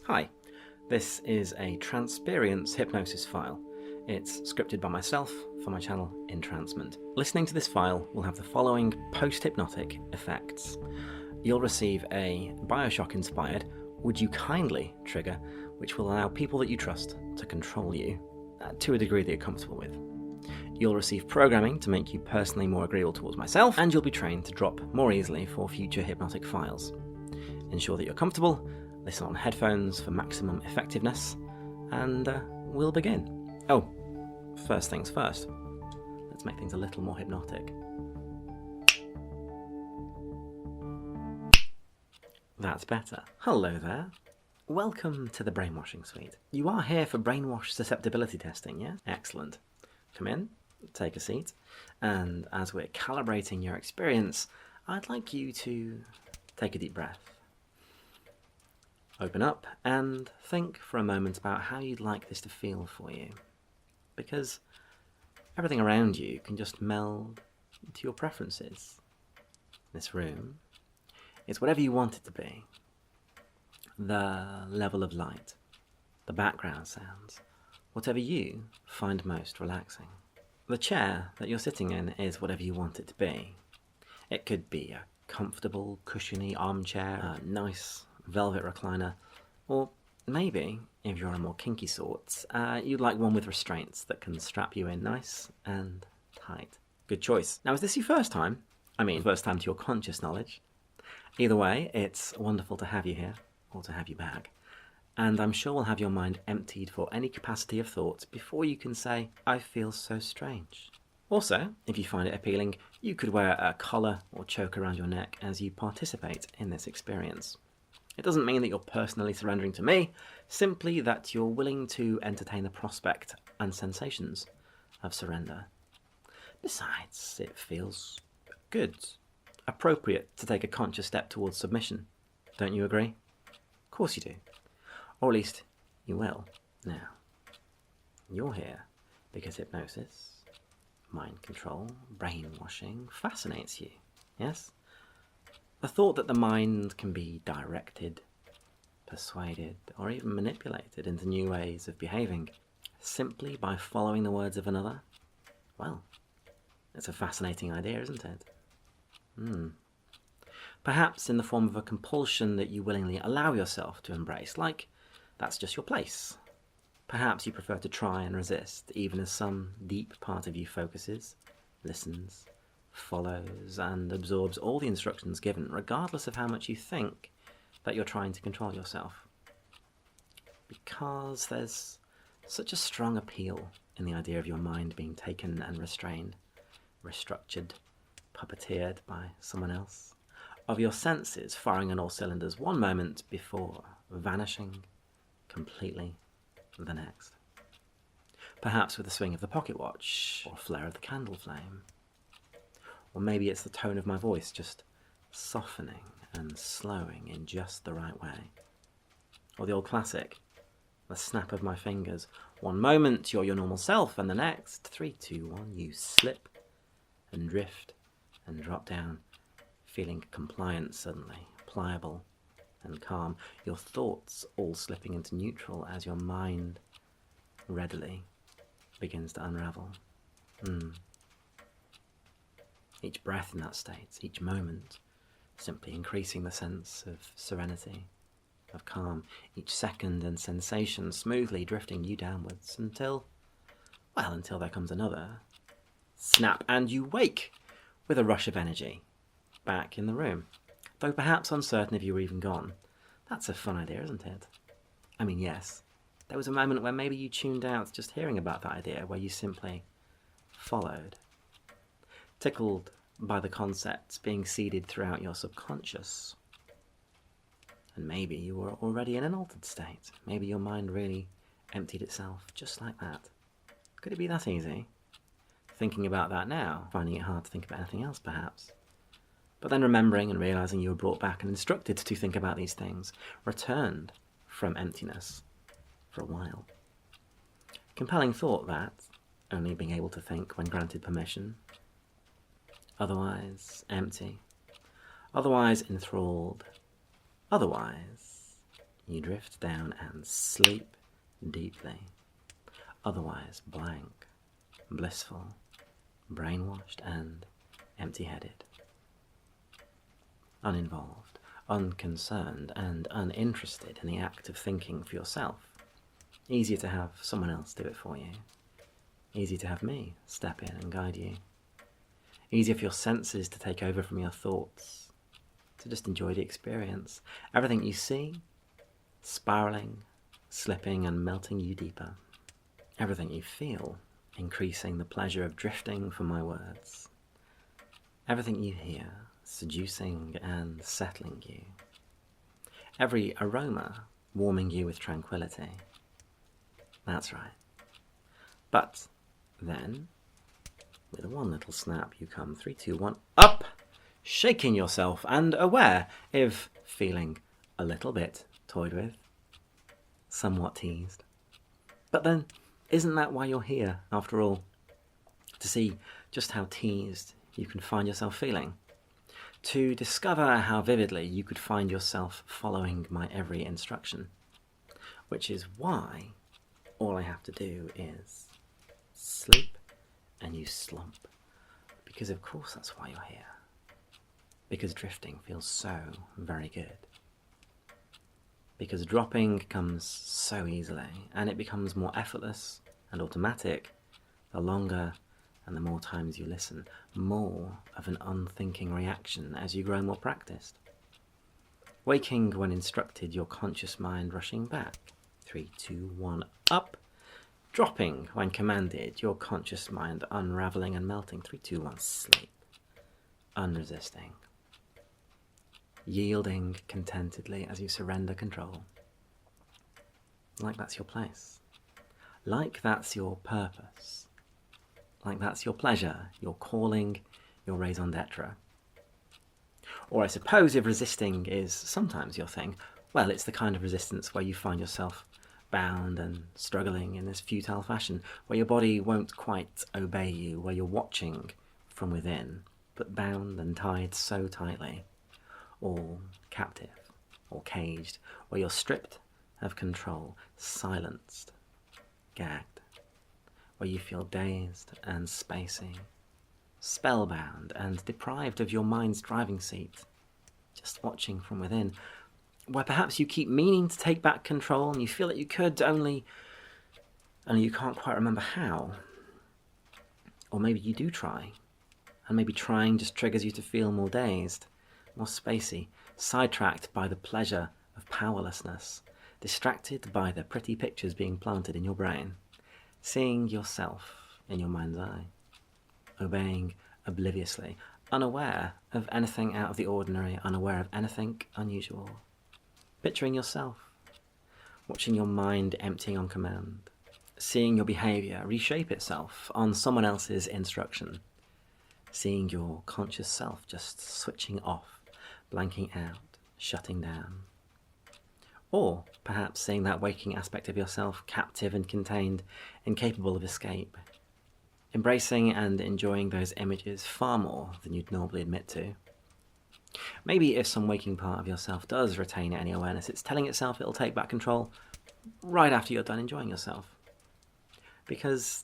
Hi, this is a Tranceperience Hypnosis file. It's scripted by myself for my channel Entrancement. Listening to this file will have the following post-hypnotic effects. You'll receive a BioShock inspired "Would you kindly" trigger, which will allow people that you trust to control you to a degree that you're comfortable with. You'll receive programming to make you personally more agreeable towards myself, and you'll be trained to drop more easily for future hypnotic files. Ensure that you're comfortable, listen on headphones for maximum effectiveness, and we'll begin. Oh, first things first, let's make things a little more hypnotic. That's better. Hello there. Welcome to the brainwashing suite. You are here for brainwash susceptibility testing, yeah? Excellent. Come in, take a seat, and as we're calibrating your experience, I'd like you to take a deep breath. Open up and think for a moment about how you'd like this to feel for you. Because everything around you can just meld into your preferences. This room is whatever you want it to be. The level of light, the background sounds, whatever you find most relaxing. The chair that you're sitting in is whatever you want it to be. It could be a comfortable, cushiony armchair, a nice velvet recliner, or maybe, if you're a more kinky sort, you'd like one with restraints that can strap you in nice and tight. Good choice. Now, is this your first time? I mean, first time to your conscious knowledge. Either way, it's wonderful to have you here, or to have you back. And I'm sure we'll have your mind emptied for any capacity of thought before you can say, "I feel so strange." Also, if you find it appealing, you could wear a collar or choke around your neck as you participate in this experience. It doesn't mean that you're personally surrendering to me, simply that you're willing to entertain the prospect and sensations of surrender. Besides, it feels good, appropriate to take a conscious step towards submission. Don't you agree? Of course you do. Or at least you will. Now, you're here because hypnosis, mind control, brainwashing fascinates you, yes? The thought that the mind can be directed, persuaded, or even manipulated into new ways of behaving simply by following the words of another, well, it's a fascinating idea, isn't it? Perhaps in the form of a compulsion that you willingly allow yourself to embrace, like that's just your place. Perhaps you prefer to try and resist, even as some deep part of you focuses, listens, follows and absorbs all the instructions given, regardless of how much you think that you're trying to control yourself. Because there's such a strong appeal in the idea of your mind being taken and restrained, restructured, puppeteered by someone else, of your senses firing on all cylinders one moment before vanishing completely the next. Perhaps with the swing of the pocket watch or flare of the candle flame. Or maybe it's the tone of my voice just softening and slowing in just the right way. Or the old classic, the snap of my fingers. One moment you're your normal self, and the next, 3, 2, 1, you slip and drift and drop down, feeling compliant suddenly, pliable and calm. Your thoughts all slipping into neutral as your mind readily begins to unravel. Each breath in that state, each moment, simply increasing the sense of serenity, of calm, each second and sensation smoothly drifting you downwards until there comes another snap and you wake with a rush of energy, back in the room, though perhaps uncertain if you were even gone. That's a fun idea, isn't it? I mean, yes, there was a moment where maybe you tuned out just hearing about that idea, where you simply followed. Tickled by the concepts being seeded throughout your subconscious. And maybe you were already in an altered state. Maybe your mind really emptied itself just like that. Could it be that easy? Thinking about that now, finding it hard to think about anything else perhaps. But then remembering and realizing you were brought back and instructed to think about these things, returned from emptiness for a while. Compelling thought that, only being able to think when granted permission, otherwise empty, otherwise enthralled, otherwise you drift down and sleep deeply, otherwise blank, blissful, brainwashed and empty-headed. Uninvolved, unconcerned and uninterested in the act of thinking for yourself. Easier to have someone else do it for you. Easy to have me step in and guide you. Easier for your senses to take over from your thoughts, to just enjoy the experience. Everything you see, spiraling, slipping and melting you deeper. Everything you feel, increasing the pleasure of drifting for my words. Everything you hear, seducing and settling you. Every aroma warming you with tranquility. That's right. But then, with one little snap, you come 3, 2, 1, up, shaking yourself and aware, if feeling a little bit toyed with, somewhat teased. But then, isn't that why you're here, after all? To see just how teased you can find yourself feeling. To discover how vividly you could find yourself following my every instruction. Which is why all I have to do is sleep and you slump. Because of course that's why you're here. Because drifting feels so very good. Because dropping comes so easily, and it becomes more effortless and automatic the longer and the more times you listen. More of an unthinking reaction as you grow more practiced. Waking when instructed, your conscious mind rushing back. 3, 2, 1, up. Dropping when commanded, your conscious mind unraveling and melting. 3, 2, 1, sleep. Unresisting. Yielding contentedly as you surrender control. Like that's your place. Like that's your purpose. Like that's your pleasure, your calling, your raison d'etre. Or I suppose if resisting is sometimes your thing, well, it's the kind of resistance where you find yourself bound and struggling in this futile fashion, where your body won't quite obey you, where you're watching from within, but bound and tied so tightly, or captive, or caged, where you're stripped of control, silenced, gagged, where you feel dazed and spacey, spellbound and deprived of your mind's driving seat, just watching from within, where perhaps you keep meaning to take back control and you feel that you could, only you can't quite remember how. Or maybe you do try, and maybe trying just triggers you to feel more dazed, more spacey, sidetracked by the pleasure of powerlessness, distracted by the pretty pictures being planted in your brain, seeing yourself in your mind's eye, obeying obliviously, unaware of anything out of the ordinary, unaware of anything unusual. Picturing yourself, watching your mind emptying on command, seeing your behaviour reshape itself on someone else's instruction, seeing your conscious self just switching off, blanking out, shutting down. Or perhaps seeing that waking aspect of yourself captive and contained, incapable of escape, embracing and enjoying those images far more than you'd normally admit to. Maybe if some waking part of yourself does retain any awareness, it's telling itself it'll take back control right after you're done enjoying yourself. Because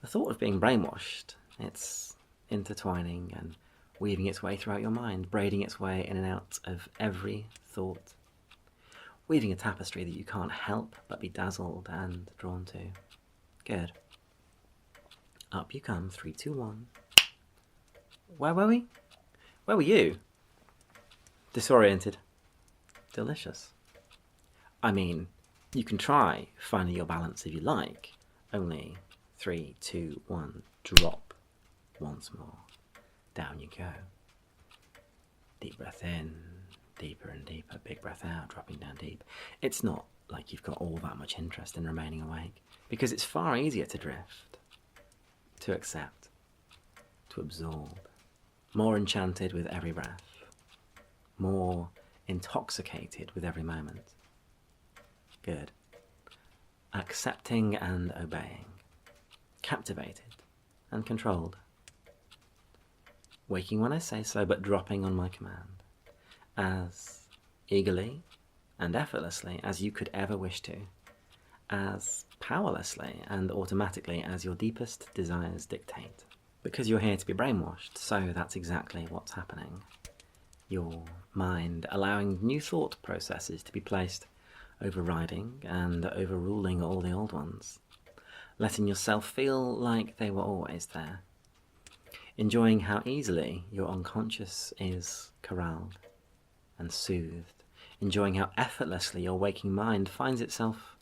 the thought of being brainwashed, it's intertwining and weaving its way throughout your mind, braiding its way in and out of every thought, weaving a tapestry that you can't help but be dazzled and drawn to. Good. Up you come, 3, 2, 1. Where were we? Where were you? Disoriented. Delicious. I mean, you can try finding your balance if you like. Only 3, 2, 1, drop. Once more. Down you go. Deep breath in, deeper and deeper. Big breath out, dropping down deep. It's not like you've got all that much interest in remaining awake, because it's far easier to drift, to accept, to absorb. More enchanted with every breath. More intoxicated with every moment. Good. Accepting and obeying. Captivated and controlled. Waking when I say so, but dropping on my command. As eagerly, and effortlessly as you could ever wish to, as powerlessly and automatically as your deepest desires dictate. Because you're here to be brainwashed, so that's exactly what's happening. Your mind allowing new thought processes to be placed, overriding and overruling all the old ones, letting yourself feel like they were always there, enjoying how easily your unconscious is corralled and soothed, enjoying how effortlessly your waking mind finds itself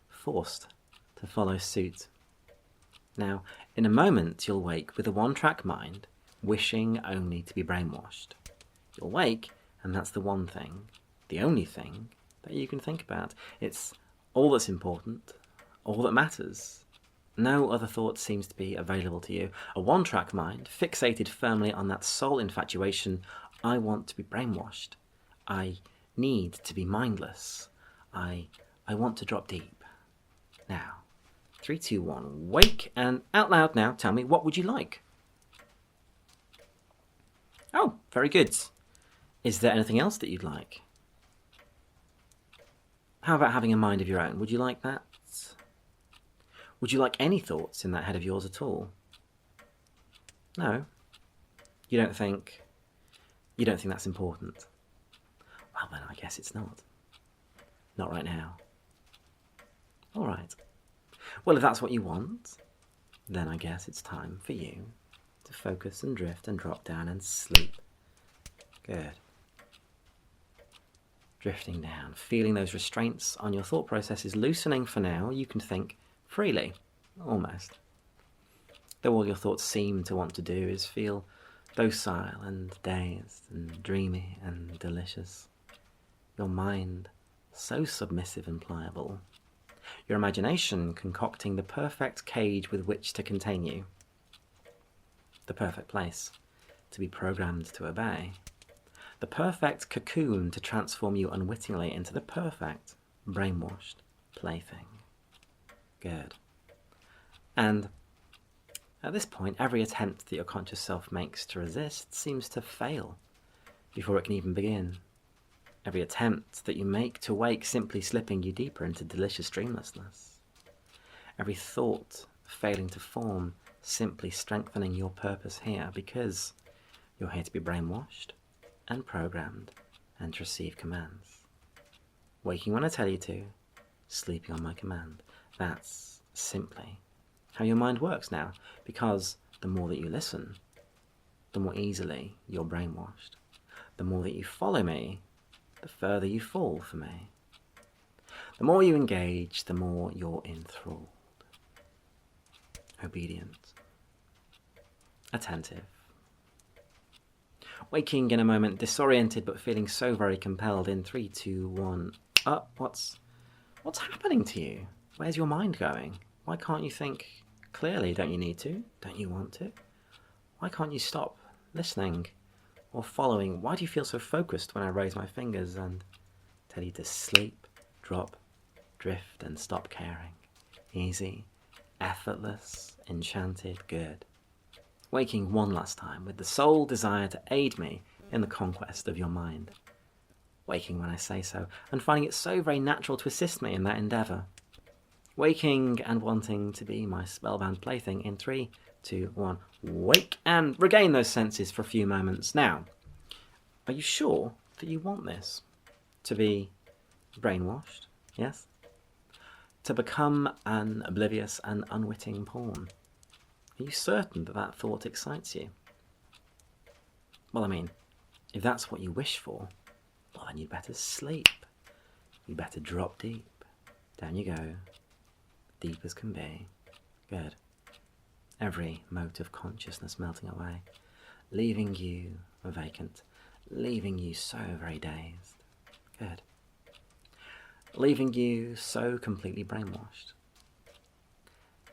forced to follow suit. Now, in a moment you'll wake with a one-track mind, wishing only to be brainwashed. You'll wake, and that's the one thing, the only thing, that you can think about. It's all that's important, all that matters. No other thought seems to be available to you. A one-track mind, fixated firmly on that sole infatuation, I want to be brainwashed. I need to be mindless. I want to drop deep. Now, 3, 2, 1, wake, and out loud now, tell me, what would you like? Oh, very good. Is there anything else that you'd like? How about having a mind of your own? Would you like that? Would you like any thoughts in that head of yours at all? No? You don't think that's important? Well then, I guess it's not. Not right now. All right. Well, if that's what you want, then I guess it's time for you to focus and drift and drop down and sleep. Good. Drifting down, feeling those restraints on your thought processes loosening for now, you can think freely, almost. Though all your thoughts seem to want to do is feel docile and dazed and dreamy and delicious. Your mind so submissive and pliable. Your imagination concocting the perfect cage with which to contain you. The perfect place to be programmed to obey. The perfect cocoon to transform you unwittingly into the perfect, brainwashed plaything. Good. And at this point, every attempt that your conscious self makes to resist seems to fail before it can even begin. Every attempt that you make to wake simply slipping you deeper into delicious dreamlessness. Every thought failing to form simply strengthening your purpose here because you're here to be brainwashed and programmed and to receive commands. Waking when I tell you to, sleeping on my command. That's simply how your mind works now, because the more that you listen, the more easily you're brainwashed. The more that you follow me, the further you fall for me. The more you engage, the more you're enthralled. Obedient. Attentive. Waking in a moment, disoriented but feeling so very compelled in 3, 2, 1. What's happening to you? Where's your mind going? Why can't you think clearly? Don't you need to? Don't you want to? Why can't you stop listening or following? Why do you feel so focused when I raise my fingers and tell you to sleep, drop, drift and stop caring? Easy, effortless, enchanted, good. Waking one last time with the sole desire to aid me in the conquest of your mind. Waking when I say so, and finding it so very natural to assist me in that endeavour. Waking and wanting to be my spellbound plaything in 3, 2, 1. Wake and regain those senses for a few moments. Now, are you sure that you want this? To be brainwashed, yes? To become an oblivious and unwitting pawn? Are you certain that that thought excites you? Well, I mean, if that's what you wish for, well then you'd better sleep. You'd better drop deep. Down you go. Deep as can be. Good. Every mote of consciousness melting away, leaving you vacant, leaving you so very dazed. Good. Leaving you so completely brainwashed.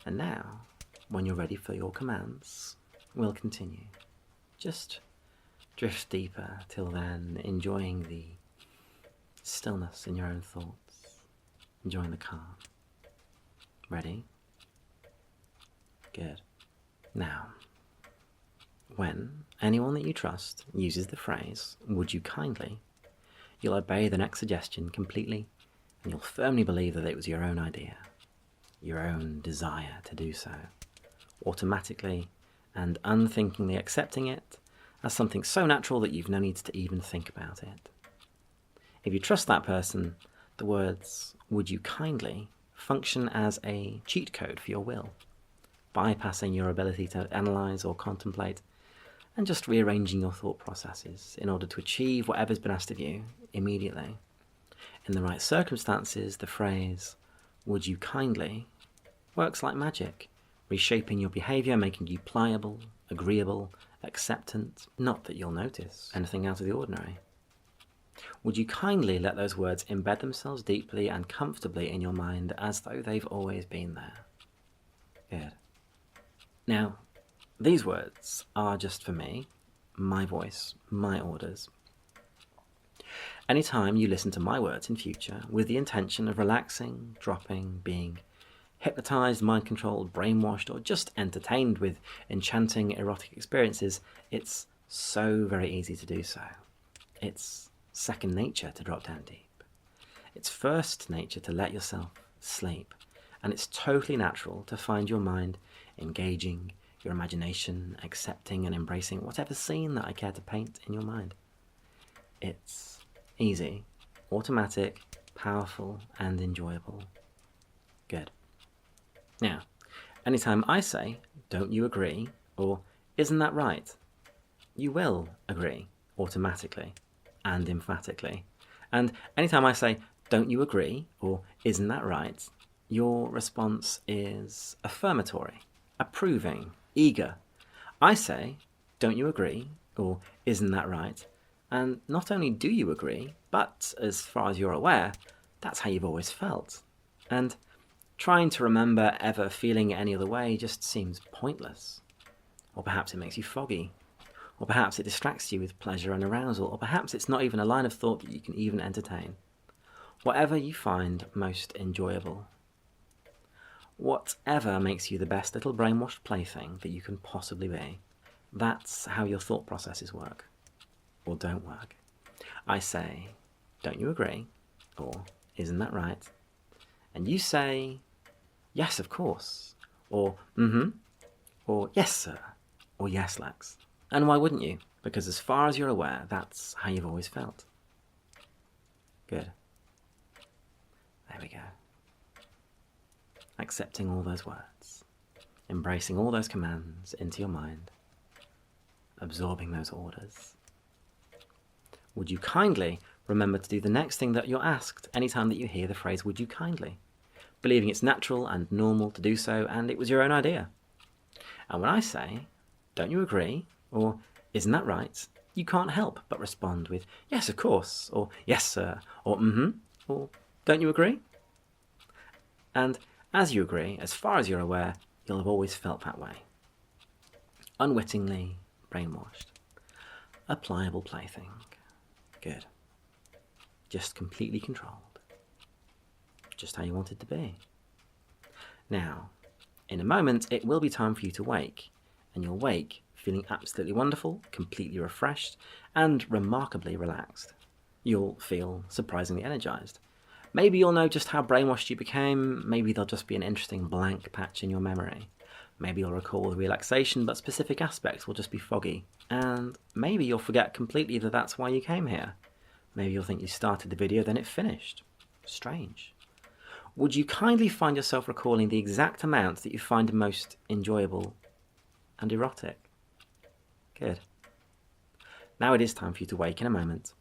And now, when you're ready for your commands, we'll continue. Just drift deeper till then, enjoying the stillness in your own thoughts, enjoying the calm. Ready? Good. Now, when anyone that you trust uses the phrase, "Would you kindly?" you'll obey the next suggestion completely, and you'll firmly believe that it was your own idea, your own desire to do so, automatically and unthinkingly accepting it as something so natural that you've no need to even think about it. If you trust that person, the words, "would you kindly," function as a cheat code for your will, bypassing your ability to analyse or contemplate, and just rearranging your thought processes in order to achieve whatever's been asked of you immediately. In the right circumstances, the phrase, "would you kindly," works like magic, reshaping your behaviour, making you pliable, agreeable, acceptant, not that you'll notice anything out of the ordinary. Would you kindly let those words embed themselves deeply and comfortably in your mind as though they've always been there? Good. Now, these words are just for me, my voice, my orders. Anytime you listen to my words in future with the intention of relaxing, dropping, being hypnotized, mind-controlled, brainwashed, or just entertained with enchanting erotic experiences, it's so very easy to do so. It's second nature to drop down deep. It's first nature to let yourself sleep. And it's totally natural to find your mind engaging, your imagination accepting and embracing whatever scene that I care to paint in your mind. It's easy, automatic, powerful, and enjoyable. Good. Now, anytime I say, "don't you agree?" or "isn't that right?" you will agree automatically and emphatically. And anytime I say, "don't you agree?" or "isn't that right?" your response is affirmatory, approving, eager. I say, "don't you agree?" or "isn't that right?" and not only do you agree, but as far as you're aware, that's how you've always felt. And trying to remember ever feeling any other way just seems pointless. Or perhaps it makes you foggy. Or perhaps it distracts you with pleasure and arousal. Or perhaps it's not even a line of thought that you can even entertain. Whatever you find most enjoyable. Whatever makes you the best little brainwashed plaything that you can possibly be. That's how your thought processes work. Or don't work. I say, "don't you agree?" or "isn't that right?" And you say, "yes, of course," or "mm-hmm," or "yes, sir," or "yes, Lex." And why wouldn't you? Because as far as you're aware, that's how you've always felt. Good. There we go. Accepting all those words, embracing all those commands into your mind, absorbing those orders. Would you kindly remember to do the next thing that you're asked anytime that you hear the phrase "would you kindly," believing it's natural and normal to do so and it was your own idea. And when I say, "don't you agree?" or "isn't that right?" you can't help but respond with "yes, of course," or "yes, sir," or "mm-hmm," or "don't you agree?" And as you agree, as far as you're aware, you'll have always felt that way. Unwittingly brainwashed. A pliable plaything. Good. Just completely controlled. Just how you want it to be. Now, in a moment, it will be time for you to wake, and you'll wake feeling absolutely wonderful, completely refreshed, and remarkably relaxed. You'll feel surprisingly energized. Maybe you'll know just how brainwashed you became. Maybe there'll just be an interesting blank patch in your memory. Maybe you'll recall the relaxation, but specific aspects will just be foggy. And maybe you'll forget completely that that's why you came here. Maybe you'll think you started the video, then it finished. Strange. Would you kindly find yourself recalling the exact amount that you find most enjoyable and erotic? Good. Now it is time for you to wake in a moment.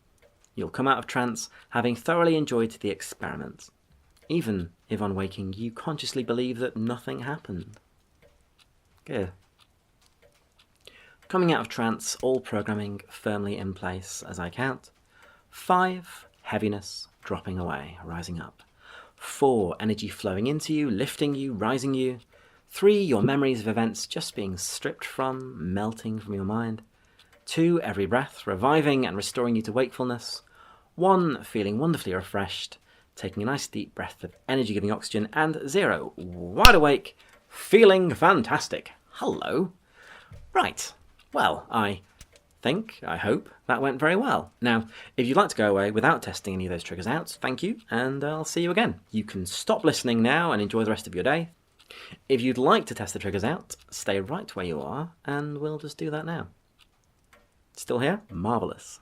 You'll come out of trance having thoroughly enjoyed the experiment, even if on waking you consciously believe that nothing happened. Good. Coming out of trance, all programming firmly in place as I count. 5, heaviness dropping away, rising up. 4, energy flowing into you, lifting you, rising you. 3, your memories of events just being stripped from, melting from your mind. 2, every breath reviving and restoring you to wakefulness. 1, feeling wonderfully refreshed, taking a nice deep breath of energy-giving oxygen. And 0, wide awake, feeling fantastic. Hello. Right. Well, I think, I hope, that went very well. Now, if you'd like to go away without testing any of those triggers out, thank you, and I'll see you again. You can stop listening now and enjoy the rest of your day. If you'd like to test the triggers out, stay right where you are, and we'll just do that now. Still here? Marvellous.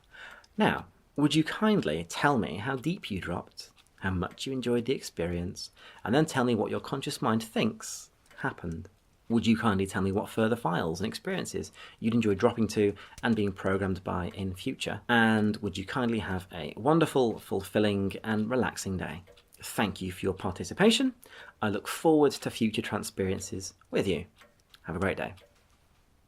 Now, would you kindly tell me how deep you dropped, how much you enjoyed the experience, and then tell me what your conscious mind thinks happened? Would you kindly tell me what further files and experiences you'd enjoy dropping to and being programmed by in future? And would you kindly have a wonderful, fulfilling, and relaxing day? Thank you for your participation. I look forward to future transperiences with you. Have a great day.